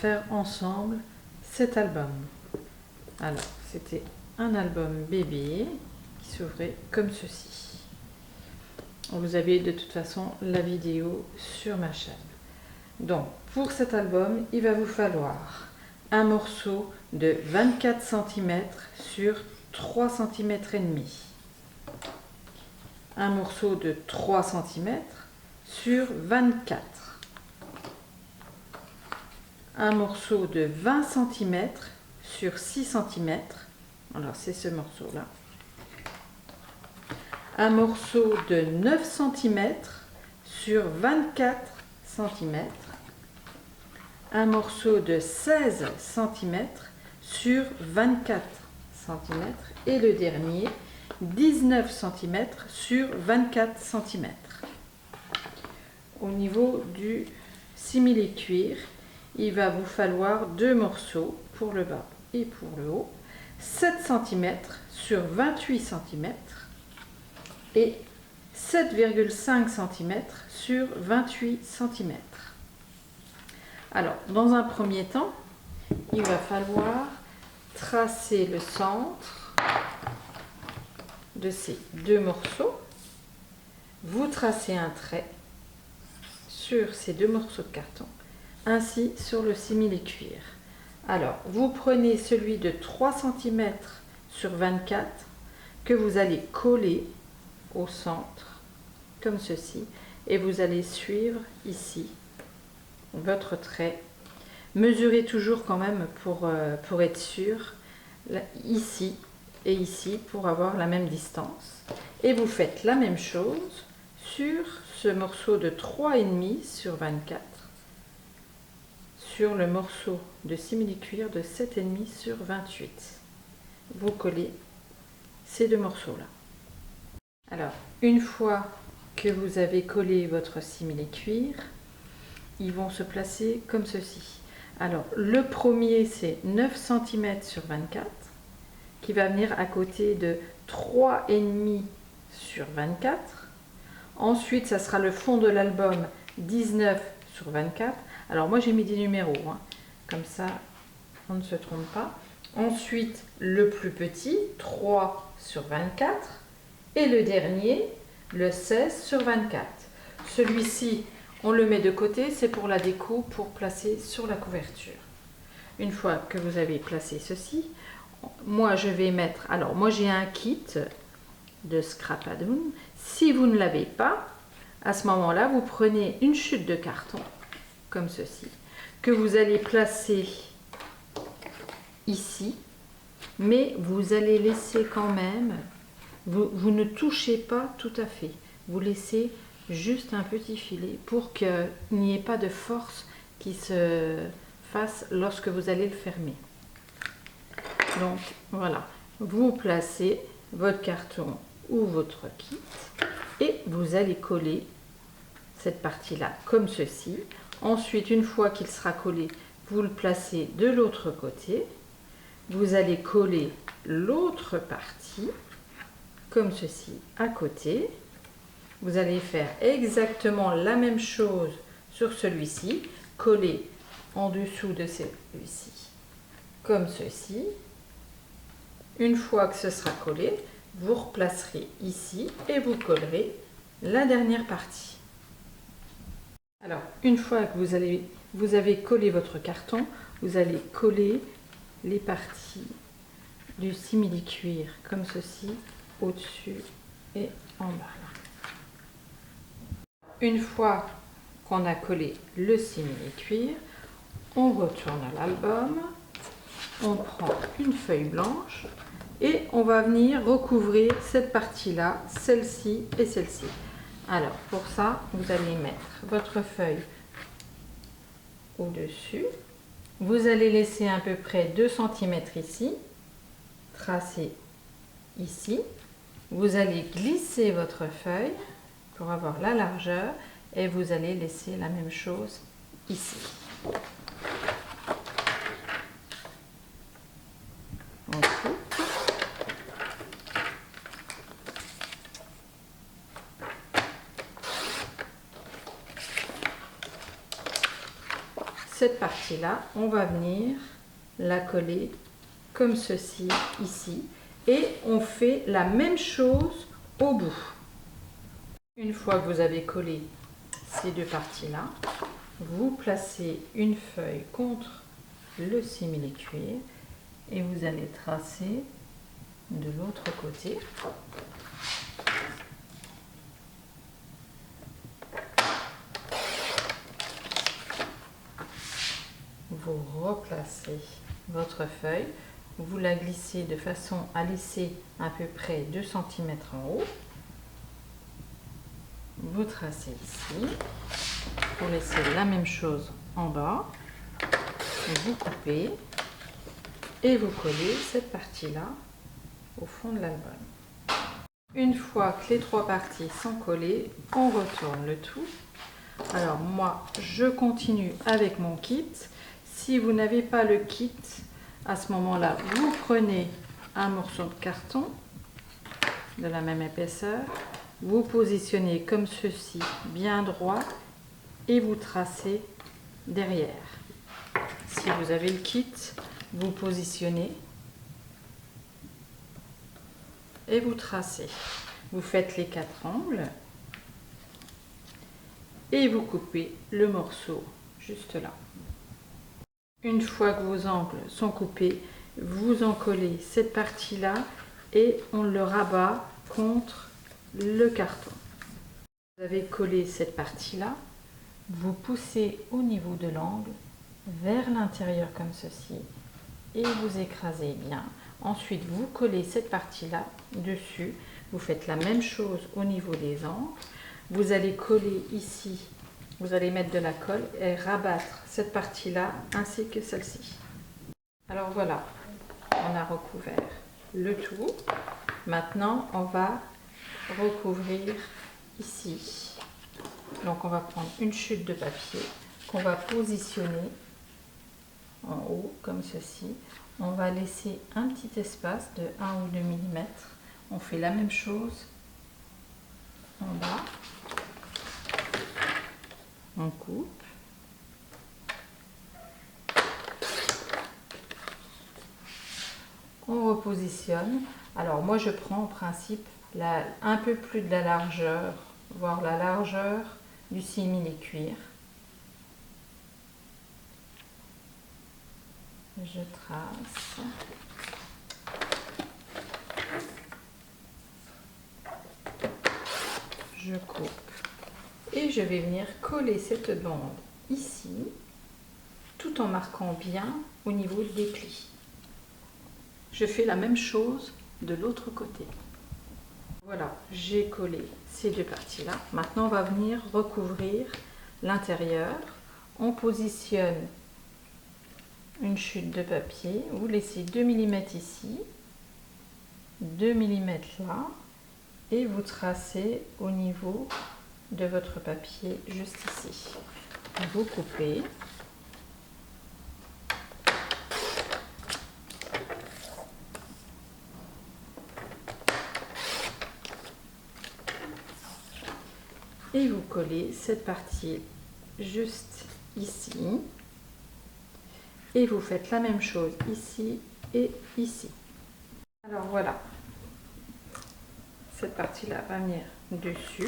faire ensemble cet album. Alors, c'était un album bébé qui s'ouvrait comme ceci. Vous avez de toute façon la vidéo sur ma chaîne. Donc, pour cet album, il va vous falloir un morceau de 24 cm sur 3 cm et demi. Un morceau de 3 cm sur 24. Un morceau de 20 cm sur 6 cm. Alors, c'est ce morceau-là. Un morceau de 9 cm sur 24 cm. Un morceau de 16 cm sur 24 cm. Et le dernier, 19 cm sur 24 cm. Au niveau du simili-cuir, il va vous falloir deux morceaux pour le bas et pour le haut, 7 cm sur 28 cm et 7,5 cm sur 28 cm. Alors, dans un premier temps, il va falloir tracer le centre de ces deux morceaux. Vous tracez un trait sur ces deux morceaux de carton, ainsi sur le simili-cuir. Alors, vous prenez celui de 3 cm sur 24 que vous allez coller au centre, comme ceci, et vous allez suivre ici votre trait. Mesurez toujours quand même pour être sûr, ici et ici, pour avoir la même distance. Et vous faites la même chose sur ce morceau de 3,5 sur 24, sur le morceau de simili-cuir de 7,5 sur 28. Vous collez ces deux morceaux-là. Alors, une fois que vous avez collé votre simili-cuir, ils vont se placer comme ceci. Alors, le premier, c'est 9 cm sur 24, qui va venir à côté de 3,5 sur 24. Ensuite, ça sera le fond de l'album, 19 sur 24. Alors, moi, j'ai mis des numéros, hein. Comme ça, on ne se trompe pas. Ensuite, le plus petit, 3 sur 24. Et le dernier, le 16 sur 24. Celui-ci, on le met de côté, c'est pour la déco, pour placer sur la couverture. Une fois que vous avez placé ceci, moi je vais mettre, alors moi j'ai un kit de scrap add-on. Si vous ne l'avez pas, à ce moment-là, vous prenez une chute de carton, comme ceci, que vous allez placer ici, mais vous allez laisser quand même, vous ne touchez pas tout à fait, vous laissez juste un petit filet pour qu'il n'y ait pas de force qui se fasse lorsque vous allez le fermer. Donc voilà, vous placez votre carton ou votre kit et vous allez coller cette partie-là comme ceci. Ensuite, une fois qu'il sera collé, vous le placez de l'autre côté. Vous allez coller l'autre partie comme ceci à côté. Vous allez faire exactement la même chose sur celui-ci, coller en dessous de celui-ci, comme ceci. Une fois que ce sera collé, vous replacerez ici et vous collerez la dernière partie. Alors, une fois que vous avez collé votre carton, vous allez coller les parties du simili-cuir, comme ceci, au-dessus et en bas. Une fois qu'on a collé le simili-cuir, on retourne à l'album, on prend une feuille blanche et on va venir recouvrir cette partie-là, celle-ci et celle-ci. Alors pour ça, vous allez mettre votre feuille au-dessus. Vous allez laisser à peu près 2 cm ici, tracer ici. Vous allez glisser votre feuille pour avoir la largeur et vous allez laisser la même chose ici. On coupe. cette partie-là, on va venir la coller comme ceci, ici. Et on fait la même chose au bout. Une fois que vous avez collé ces deux parties-là, vous placez une feuille contre le simili-cuir et vous allez tracer de l'autre côté. Vous replacez votre feuille, vous la glissez de façon à laisser à peu près 2 cm en haut. Vous tracez ici, vous laissez la même chose en bas, vous coupez et vous collez cette partie-là au fond de l'album. Une fois que les 3 parties sont collées, on retourne le tout. Alors moi, je continue avec mon kit. Si vous n'avez pas le kit, à ce moment-là, vous prenez un morceau de carton de la même épaisseur, vous positionnez comme ceci, bien droit, et vous tracez derrière. Si vous avez le kit, vous positionnez et vous tracez. Vous faites les 4 angles et vous coupez le morceau juste là. Une fois que vos angles sont coupés, vous en collez cette partie-là et on le rabat contre le carton. Vous avez collé cette partie-là, vous poussez au niveau de l'angle vers l'intérieur comme ceci et vous écrasez bien. Ensuite, vous collez cette partie-là dessus. Vous faites la même chose au niveau des angles. Vous allez coller ici, vous allez mettre de la colle et rabattre cette partie-là ainsi que celle-ci. Alors voilà, on a recouvert le tout. Maintenant, on va recouvrir ici. Donc, on va prendre une chute de papier qu'on va positionner en haut comme ceci. On va laisser un petit espace de 1 ou 2 mm. On fait la même chose en bas. On coupe. On repositionne. Alors moi je prends en principe un peu plus de la largeur, voire la largeur du simili-cuir. Je trace. Je coupe. Et je vais venir coller cette bande ici, tout en marquant bien au niveau des plis. Je fais la même chose de l'autre côté. Voilà, j'ai collé ces deux parties-là. Maintenant, on va venir recouvrir l'intérieur. On positionne une chute de papier. Vous laissez 2 mm ici, 2 mm là, et vous tracez au niveau de votre papier juste ici. Vous coupez. Et vous collez cette partie juste ici. Et vous faites la même chose ici et ici. Alors voilà. Cette partie-là va venir dessus.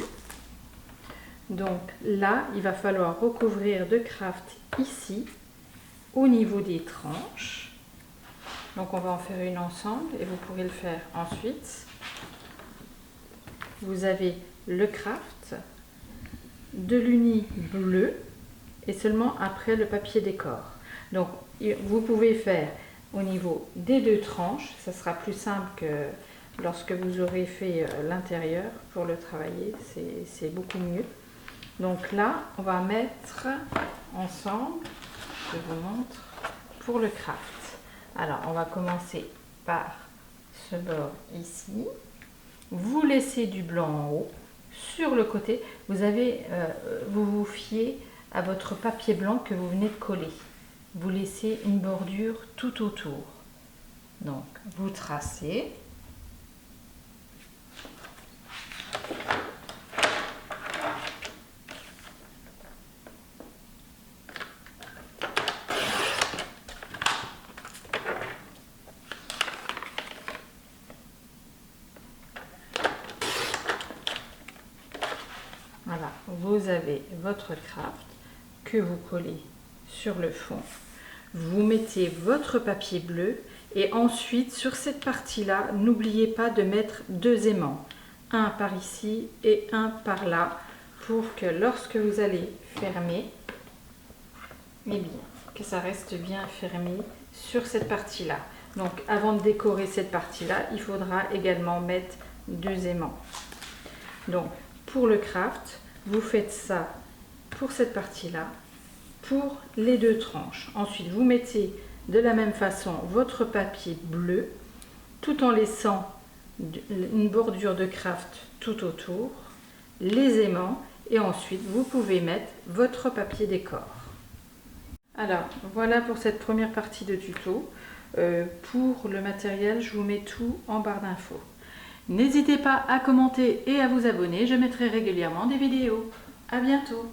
Donc là, il va falloir recouvrir de craft ici, au niveau des tranches. Donc on va en faire une ensemble et vous pourrez le faire ensuite. Vous avez le craft, de l'uni bleu et seulement après le papier décor. Donc vous pouvez faire au niveau des 2 tranches, ça sera plus simple que lorsque vous aurez fait l'intérieur pour le travailler, c'est beaucoup mieux. Donc là, on va mettre ensemble, je vous montre, pour le craft. Alors, on va commencer par ce bord ici. Vous laissez du blanc en haut. Sur le côté, vous vous fiez à votre papier blanc que vous venez de coller. Vous laissez une bordure tout autour. Donc, vous tracez. vous avez votre craft que vous collez sur le fond. Vous mettez votre papier bleu et ensuite sur cette partie-là, n'oubliez pas de mettre 2 aimants. Un par ici et un par là pour que lorsque vous allez fermer, eh bien, que ça reste bien fermé sur cette partie-là. Donc avant de décorer cette partie-là, il faudra également mettre 2 aimants. Donc pour le craft, vous faites ça pour cette partie-là, pour les 2 tranches. Ensuite, vous mettez de la même façon votre papier bleu, tout en laissant une bordure de craft tout autour, les aimants, et ensuite vous pouvez mettre votre papier décor. Alors voilà pour cette première partie de tuto. Pour le matériel, je vous mets tout en barre d'infos. N'hésitez pas à commenter et à vous abonner, je mettrai régulièrement des vidéos. À bientôt!